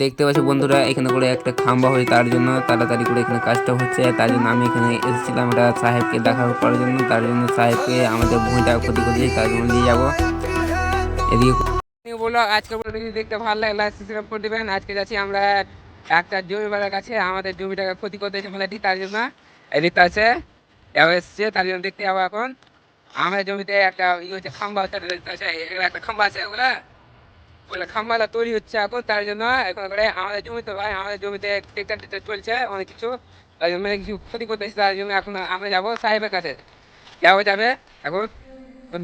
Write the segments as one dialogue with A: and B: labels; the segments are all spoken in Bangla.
A: দেখতে পাচ্ছ বন্ধুরা, এখানে করে একটা খাম্বা হয়ে তার জন্য তাড়াতাড়ি করে এখানে কাজটা হচ্ছে। তার জন্য আমি এখানে এসেছিলাম এটা সাহেবকে দেখা করার জন্য। তার জন্য সাহেবকে আমাদের ভূমিটা ক্ষতি করেছি, তার জন্য নিয়ে যাবো এদিকে। বলো আজকে বলে যদি দেখতে ভালো লাগে লাইক সাবস্ক্রাইব করে দেবেন। আজকে যাচ্ছি আমরা একটা জমিওয়ালার কাছে, আমাদের জমিটাকে ক্ষতি করতে এসে ফেলেছি, তার জন্য এদিকটা আছে এসছে, তার জন্য দেখতে যাবো এখন। আমাদের জমিতে একটা হচ্ছে খাম্বা হচ্ছে, একটা খাম্বা আছে, ওগুলা বলে খাম্বাটা তৈরি হচ্ছে এখন। তার জন্য এখন করে আমাদের জমিতে ভাই, আমাদের জমিতে ট্রেক্টর টেক্টর চলছে অনেক কিছু, তার জন্য কিছু ক্ষতি করতে এসেছে। তার জন্য এখন আমরা যাবো সাহেবের কাছে, যাবে এখন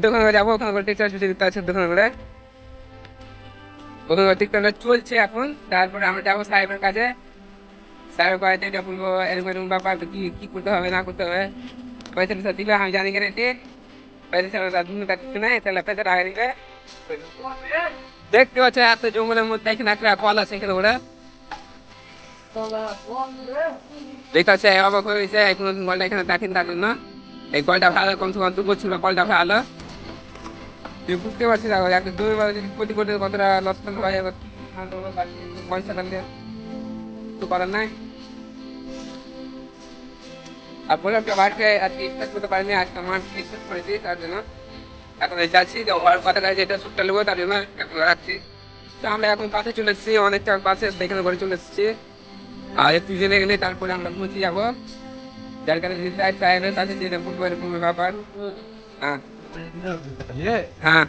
A: দোকানে যাবো। ওখানে করে ট্রেক্টর আছে দোকানে করে, ওখানে ট্রেক্টরটা চলছে এখন। তারপরে আমরা যাবো সাহেবের কাছে। সাহেবের কাছে এটা বলবো এরকম এরকম ব্যাপার, কি কি করতে হবে না করতে হবে। পয়সা টয়সা দিবে, আমি জানি গ্যারেন্টি পয়সা কিছু নেই, তাহলে পয়সাটা আগে দিবে। দেখতে পাচ্ছে এত জঙ্গলের মধ্যে এখানে একটা কল আছে, এখানে ওরা দেখতে পাচ্ছে অবাক হয়ে গেছে। এখন কলটা এখানে দেখেন, তার জন্য এই কলটা ভালো, কমসে কম 2 বছর কলটা ভালো। তুই বুঝতে পারছিস না একটা দুই বার যদি কোটি কোটি কতটা লস হয়, পয়সা টানলে কিছু করার নাই। আর বললাম তো বাড়িতে আজকে স্টার্ট করতে পারিনি, আজকে আমার স্টার্ট করেছি, তার জন্য এখন যাচ্ছি যে ওর কথাটা যেটা সুটটা নেবো, তার জন্য এখন রাখছি। তো আমরা এখন বাসে চলে এসেছি, অনেকটা বাসে এখানে করে চলে এসেছি। আর একটু জেনে গেলে তারপরে আমরা পৌঁছে যাবো, যার কারণে সাহেবের কাছে যেটা বলবো এরকম ব্যাপার। হ্যাঁ হ্যাঁ,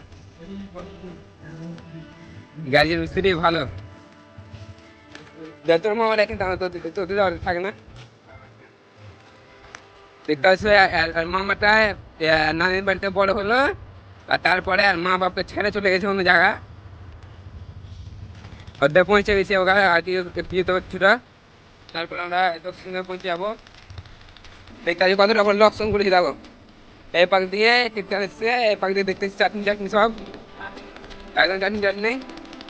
A: গাড়ির মিস্ত্রি ভালো, তোর মামা দেখেন তোদের থাকে না। দেখতে হচ্ছে মামাটা নানির বাড়িতে বড় হলো, আর তারপরে আর মা বাপকে ছেড়ে চলে গেছে অন্য জায়গা, ওদের পৌঁছে গেছে ওখানে আর কি যেতে হচ্ছিল। তারপর আমরা দক্ষিণে পৌঁছে যাবো। দেখতে পাচ্ছি কতটা করে লক্ষণ করেছি, দেখো এই পাক দিয়ে ঠিকঠাক এসছে, এই পাক দিয়ে দেখতেছি চাটনি চাটনি সব একদম চাটনি চাটনি।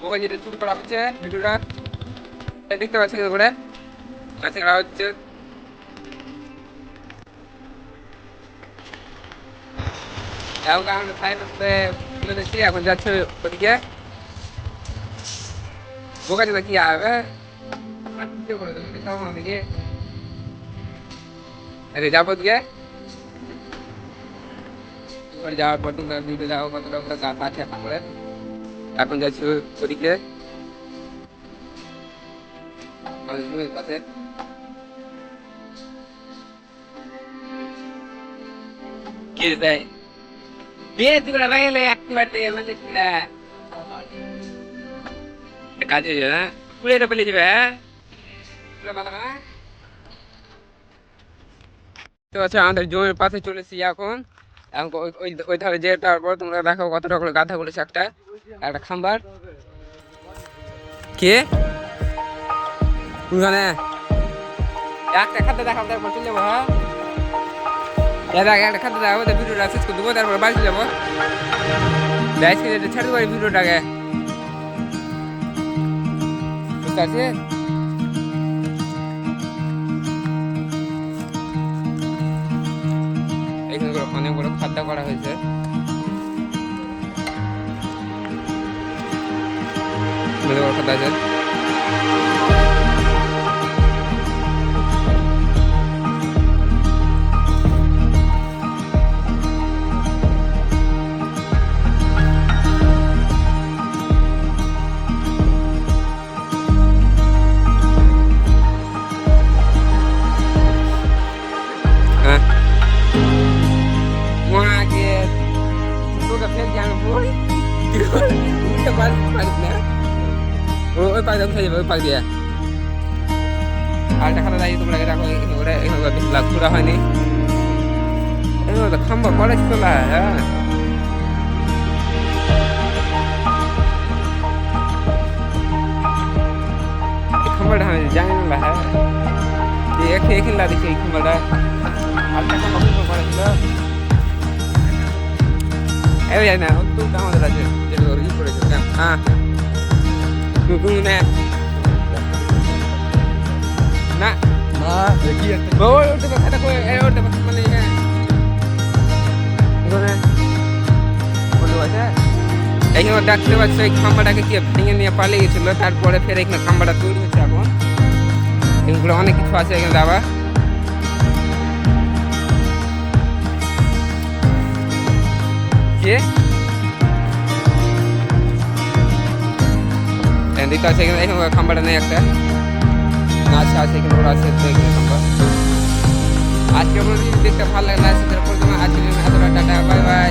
A: ওখানে যেটা শুরু করা হচ্ছে ভিডিওটা দেখতে পাচ্ছি করে কাছে করা হচ্ছে। এখন আমরা সাইড তুলে দিচ্ছি, এখন যাচ্ছে ওদিকে বোকাতে কি হবে যাবো দিকে। যাওয়ার পর তোমরা দিতে যাও কতটা গাছ আছে এখন করে। এখন যাচ্ছি ওদিকে কাছে। কি দেয় বিয়ে তুলে লাগাইলে একবারে মানে কাজে যাবে না, কুড়িটা পেলে যাবে। তো আচ্ছা, আমাদের জমির পাশে চলেছি এখন। এখন ওই ধারে যে তারপর তোমরা দেখো কতটা করে গাধা বলেছে একটা একটা খাম্বার। কে ওখানে একটা খাদ্য দেখাবো, তারপর চলে যাবো। হ্যাঁ একটা খাদ্য দেখাবো, ভিডিওটা শেষ করে দেবো, তারপর বাড়ি চলে যাবো। ছেড়ে দেবো এই ভিডিওটাকে, বুঝতে পারছি। এখানে অনেক বড় খাদ্য করা হয়েছে, খাদ্য আছে। ওই পাক দিয়ে ওই পাক দিয়ে আরেকটা খাতা দাঁড়িয়ে তোমরা রাখো, ওরা বেশি লাভ করা হয়নি। খাম্বা কলেজ তোলা, হ্যাঁ খাম্বাটা আমি জানি না। হ্যাঁ এখানে দেখি এই খাম্বাটা আরেকটা খাম্বা করেছিল, এই জানি না তো আমাদের আছে যেটা ই করেছিল। হ্যাঁ না খাতা করে মানে আছে এইখানে দেখতে পাচ্ছ এই খাম্বাটাকে কি ভেঙে নিয়ে পালিয়ে গেছিল, তারপরে ফের এখানে খাম্বাটা তৈরি হচ্ছে এখন। এগুলো অনেক কিছু আছে এখানে আবার। কে দেখতে পাচ্ছি এখানে খাম্বাটা নেই একটা, আচ্ছা আছে এখানে ওরা আছে খাম্বা। আজকে দেখতে ভালো লাগে, আজকে টাটা, বাই বাই।